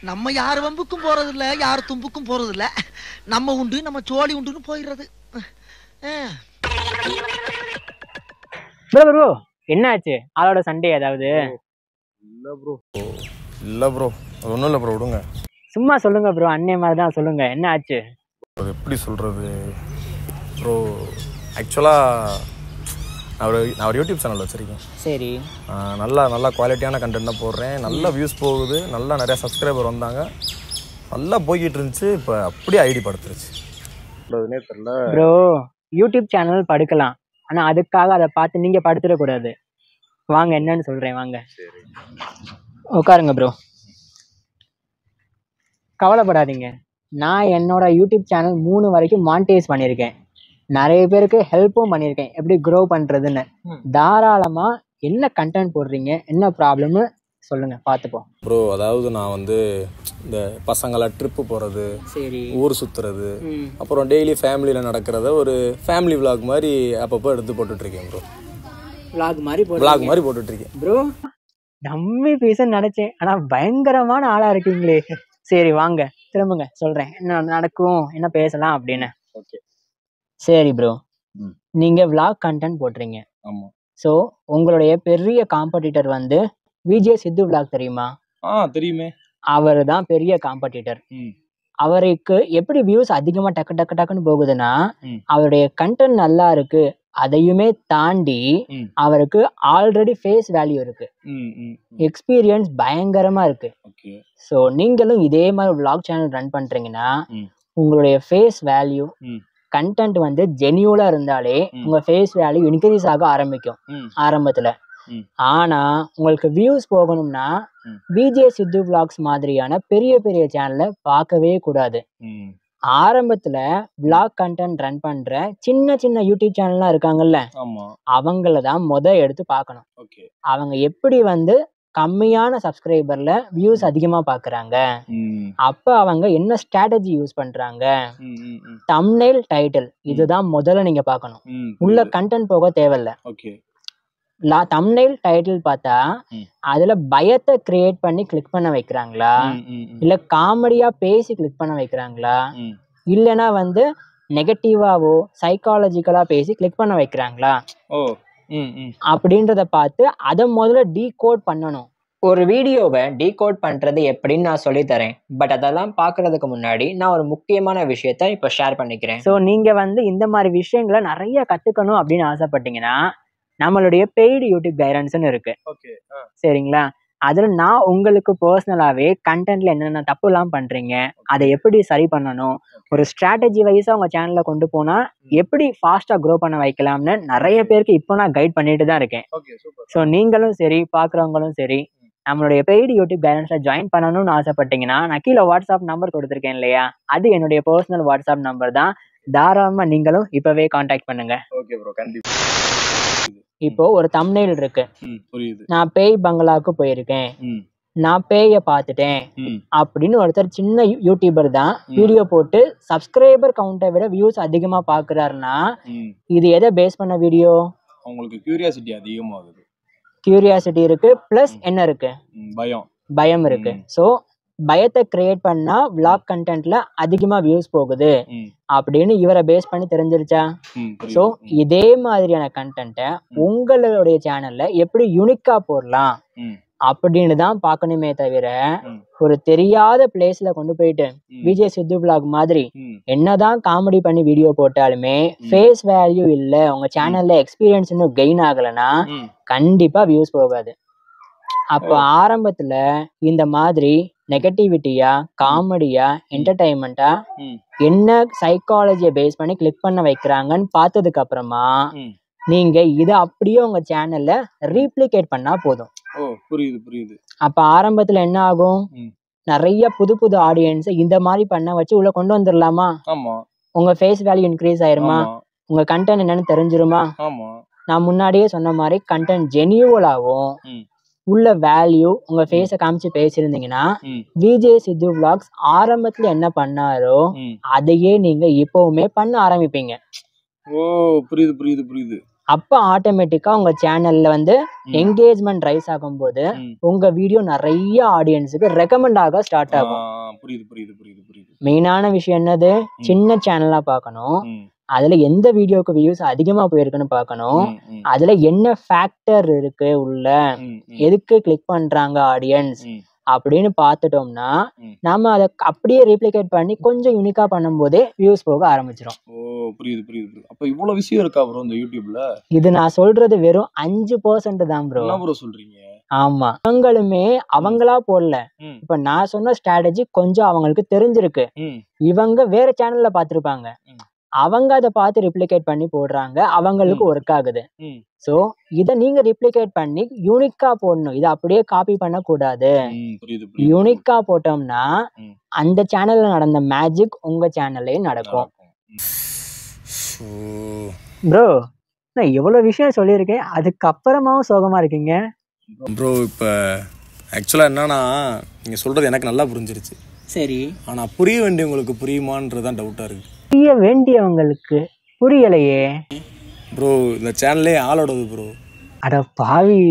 நம்ம யார் வம்புக்கும் போறது இல்ல, யார் தும்புக்கும் போறது இல்ல. நம்ம உண்டு நம்ம சோழி உண்டுன்னு போயிடுறது. ப்ரோ ப்ரோ என்ன ஆச்சு? ஆளோட சண்டே ஏதாவது? இல்ல ப்ரோ அது ஒன்றும் இல்லை ப்ரோ, விடுங்க. சும்மா சொல்லுங்க ப்ரோ, அண்ணே மாதிரி தான் சொல்லுங்க, என்ன ஆச்சு? அது எப்படி சொல்கிறது ப்ரோ, ஆக்சுவலாக நான் ஒரு யூடியூப் சேனல் வச்சுருக்கேன். சரி. நல்லா குவாலிட்டியான கண்டென்ட் தான் போடுறேன். நல்லா வியூஸ் போகுது, நல்லா நிறையா சப்ஸ்கிரைபர் வந்தாங்க, நல்லா போய்கிட்டு இருந்துச்சு. இப்போ அப்படியே ஐடி படுத்துருச்சு. தெரியல ப்ரோ, யூடியூப் சேனல் படுக்கலாம், ஆனால் அதுக்காக அதை பார்த்து நீங்கள் படுத்துடக்கூடாது. வாங்க என்னன்னு சொல்கிறேன், வாங்க உட்காருங்க ப்ரோ. கவலைப்படாதீங்க, நான் என்னோட யூடியூப் சேனல் 3 வரைக்கும் மானிட்டைஸ் பண்ணியிருக்கேன். நிறைய பேருக்கு ஹெல்ப்பும் பண்ணியிருக்கேன் எப்படி க்ரோ பண்ணுறதுன்னு. தாராளமாக என்ன கண்டென்ட் போடுறீங்க, என்ன ப்ராப்ளம்னு சொல்லுங்க, பார்த்துப்போம். ப்ரோ. அதாவது நான் வந்து இந்த பசங்களை ட்ரிப்பு போகிறது, சரி, ஊர் சுற்றுறது, அப்புறம் டெய்லி ஃபேமிலியில் நடக்கிறத ஒரு ஃபேமிலி விளாக் மாதிரி அப்பப்போ எடுத்து போட்டுட்ருக்கேன் ப்ரோ. விளாக் மாதிரி போட்டுட்ருக்கேன் ப்ரோ. டம்மி பீஸ்ன்னு நினச்சேன், ஆனால் பயங்கரமான ஆளாக இருக்கீங்களே. சரி வாங்க திரும்புங்க, சொல்கிறேன் என்ன நடக்கும், என்ன பேசலாம் அப்படின்னு. ஓகே சரி ப்ரோ, நீங்கள் விளாக் கண்டென்ட் போடுறீங்க. ஆமாம். ஸோ உங்களுடைய பெரிய காம்படிட்டர் வந்து விஜய் சித்து விளாக் தெரியுமா? தெரியுமே. அவர் தான் பெரிய காம்படிட்டர். அவருக்கு எப்படி வியூஸ் அதிகமாக டக்குன்னு போகுதுன்னா, அவருடைய கண்டென்ட் நல்லா இருக்கு, அதையுமே தாண்டி அவருக்கு ஆல்ரெடி ஃபேஸ் வேல்யூ இருக்கு, எக்ஸ்பீரியன்ஸ் பயங்கரமா இருக்கு. ஸோ நீங்களும் இதே மாதிரி விளாக் சேனல் ரன் பண்றீங்கன்னா உங்களுடைய ஃபேஸ் வேல்யூ, கண்டென்ட் வந்து ஜென்யூலா இருந்தாலே உங்க ஃபேஸ் வேல்யூ இன்க்ரீஸ் ஆக ஆரம்பிக்கும் ஆரம்பத்துல. ஆனா உங்களுக்கு வியூஸ் போகணும்னா விஜய் சித்து விளாக்ஸ் மாதிரியான பெரிய பெரிய சேனலை பார்க்கவே கூடாது. ஆரம்பத்துல விளாக் கண்டென்ட் ரன் பண்ற சின்ன சின்ன யூடியூப் சேனல்லாம் இருக்காங்கல்ல, அவங்கள தான் எடுத்து பார்க்கணும். அவங்க எப்படி வந்து கம்மியான சப்ஸ்கிரைபர்ல வியூஸ் அதிகமா பாக்குறாங்க, அப்ப அவங்க என்ன ஸ்ட்ராட்டஜி யூஸ் பண்றாங்க, தம்ப்நெயில் டைட்டில், இதுதான் முதல்ல நீங்க பார்க்கணும். உள்ள கண்டென்ட் போக தேவையில்ல. தம்ப்நெயில் டைட்டில் பார்த்தா அதுல பயத்தை கிரியேட் பண்ணி கிளிக் பண்ண வைக்கிறாங்களா, இல்ல காமெடியா பேசி கிளிக் பண்ண வைக்கிறாங்களா, இல்லைன்னா வந்து நெகட்டிவாவோ சைக்காலஜிக்கலா பேசி கிளிக் பண்ண வைக்கிறாங்களா அப்படின்றத பார்த்து அதை முதல்ல டீகோட் பண்ணணும். ஒரு வீடியோவை டீகோட் பண்றது எப்படின்னு நான் சொல்லித்தரேன். பட் அதெல்லாம் பார்க்கறதுக்கு முன்னாடி நான் ஒரு முக்கியமான விஷயத்த இப்போ ஷேர் பண்ணிக்கிறேன். ஸோ நீங்க வந்து இந்த மாதிரி விஷயங்களை நிறைய கத்துக்கணும் அப்படின்னு ஆசைப்பட்டீங்கன்னா நம்மளுடைய பெய்டு யூடியூப் கைடன்ஸ்னு இருக்கு. சரிங்களா? அதுல நான் உங்களுக்கு பர்சனலாவே கண்டென்ட்ல என்னென்ன தப்பு எல்லாம் பண்றீங்க, அதை எப்படி சரி பண்ணணும், ஒரு ஸ்ட்ராட்டஜி வைஸா உங்க சேனல்ல கொண்டு போனா எப்படி ஃபாஸ்டா க்ரோ பண்ண வைக்கலாம்னு நிறைய பேருக்கு இப்போ நான் கைட் பண்ணிட்டு தான் இருக்கேன். ஸோ நீங்களும் சரி பாக்குறவங்களும் சரி நம்மளுடைய பெய்டு யூடியூப் கைடன்ஸ்ல ஜாயின் பண்ணணும்னு ஆசைப்பட்டீங்கன்னா நான் கீழே வாட்ஸ்அப் நம்பர் கொடுத்துருக்கேன் இல்லையா, அது என்னுடைய பர்சனல் வாட்ஸ்அப் நம்பர் தான். தாராளமா நீங்களும் இப்பவே கான்டாக்ட் பண்ணுங்க. இப்போ ஒரு தம்ப்நெயில் இருக்கு, நான் பேய் பங்களாவுக்கு போயிருக்கேன், நான் பேய பார்த்துட்டேன் அப்படின்னு ஒருத்தர் சின்ன யூடியூபர் தான் வீடியோ போட்டு சப்ஸ்கிரைபர் கவுண்டை விட வியூஸ் அதிகமா பாக்குறாருன்னா இது எதை பேஸ் பண்ண வீடியோ? உங்களுக்கு கியூரியாசிட்டி அதிகமாகுது. கியூரியாசிட்டி இருக்கு, பிளஸ் என்ன இருக்கு, பயம் இருக்கு. ஸோ பயத்தை கிரியேட் பண்ணா விளாக் கண்டென்ட்ல அதிகமா வியூஸ் போகுது அப்படின்னு இவரை பேஸ் பண்ணி தெரிஞ்சிருச்சா? ஸோ இதே மாதிரியான கண்டென்ட்டை உங்களுடைய சேனல்ல எப்படி யூனிக்கா போடலாம் அப்படின்னு தான் பார்க்கணுமே தவிர ஒரு தெரியாத பிளேஸ்ல கொண்டு போயிட்டு விஜய் சித்து விளாக் மாதிரி என்னதான் காமெடி பண்ணி வீடியோ போட்டாலுமே ஃபேஸ் வேல்யூ இல்ல, உங்க சேனல்ல எக்ஸ்பீரியன்ஸ் இன்னும் கெயின் ஆகலைன்னா கண்டிப்பா வியூஸ் போகாது. அப்போ ஆரம்பத்துல இந்த மாதிரி நெகட்டிவிட்டியா காமெடியா என்டர்டைன்மெண்டா என்ன சைக்காலஜியை பேஸ் பண்ணி கிளிக் பண்ண வைக்கிறாங்கன்னு பார்த்ததுக்கு அப்புறமா நீங்க இதை அப்படியே உங்க சேனல்ல ரீப்ளிகேட் பண்ணா போதும். புரியுது. அப்ப ஆரம்பத்துல என்ன ஆகும், நிறைய புது புது ஆடியன்ஸ் இந்த மாதிரி பண்ண வச்சு உள்ள கொண்டு வந்துடலாமா, உங்க ஃபேஸ் வேல்யூ இன்க்ரீஸ் ஆயிருமா, உங்க கண்டென்ட் என்னன்னு தெரிஞ்சிருமா. நான் முன்னாடியே சொன்ன மாதிரி கண்டென்ட் ஜெனியூவலாவும் உள்ள வேல்யூ உங்க ஃபேஸை காமிச்சு பேசியிருந்தீங்கன்னா விஜய் சித்து விளாக்ஸ் ஆரம்பத்துல என்ன பண்ணாரோ அதையே நீங்க இப்பவுமே பண்ண ஆரம்பிப்பீங்க. புரியுது. அப்ப ஆட்டோமேட்டிக்கா உங்க சேனல்ல வந்து என்கேஜ்மெண்ட் ரைஸ் ஆகும்போது உங்க வீடியோ நிறைய ஆடியன்ஸுக்கு ரெக்கமெண்ட் ஆக ஸ்டார்ட் ஆகும். புரியுது புரியுது புரியுது புரியுது. மெயினான விஷயம் என்னது, சின்ன சேனலா பார்க்கணும், அதுல எந்த வீடியோக்கு வியூஸ் அதிகமா போயிருக்குன்னு பார்க்கணும், அதுல என்ன ஃபேக்டர் இருக்கு உள்ள, எதுக்கு கிளிக் பண்றாங்க ஆடியன்ஸ் அப்படின்னு பார்த்துட்டோம்னா நம்ம அதை அப்படியே ரீப்ளிகேட் பண்ணி கொஞ்சம் யூனிக்கா பண்ணும் போதே வியூஸ் போக ஆரம்பிச்சிடும். ஓ புரியுது புரியுது. அப்ப இவ்வளவு விஷயம் இருக்கா ப்ரோ இந்த யூடியூப்ல? இது நான் சொல்றது வெறும் 5% தான் ப்ரோ. என்ன ப்ரோ சொல்றீங்க? ஆமா, அவங்களுமே அவங்களா போடல. இப்ப நான் சொன்ன ஸ்ட்ராட்டஜி கொஞ்சம் அவங்களுக்கு தெரிஞ்சிருக்கு, இவங்க வேற சேனல்ல பாத்திருப்பாங்க, அவங்க அதை பார்த்து ரிப்ளிகேட் பண்ணி போடுறாங்க, அவங்களுக்கு ஒர்க் ஆகுது. சோ இத நீங்க ரிப்ளிகேட் பண்ணி யூனிக்கா போடணும், இதை அப்படியே காப்பி பண்ண கூடாது. யூனிக்கா போட்டோம்னா அந்த சேனல்ல நடந்த மேஜிக் உங்க சேனல்லையும் நடக்கும். ப்ரோ நான் எவ்வளவு விஷயம் சொல்லியிருக்கேன், அதுக்கப்புறமாவும் சோகமா இருக்கீங்க ப்ரோ. இப்போ ஆக்சுவலாக என்னன்னா நீங்கள் சொல்கிறது எனக்கு நல்லா புரிஞ்சிருச்சு. சரி, ஆனால் புரிய வேண்டியவங்களுக்கு புரியுமான்றதான் டவுட்டாக இருக்குது. புரிய வேண்டியவங்களுக்கு புரியலையே ப்ரோ. இந்த சேனல்லே ஆளோடது ப்ரோ. அட பாவி.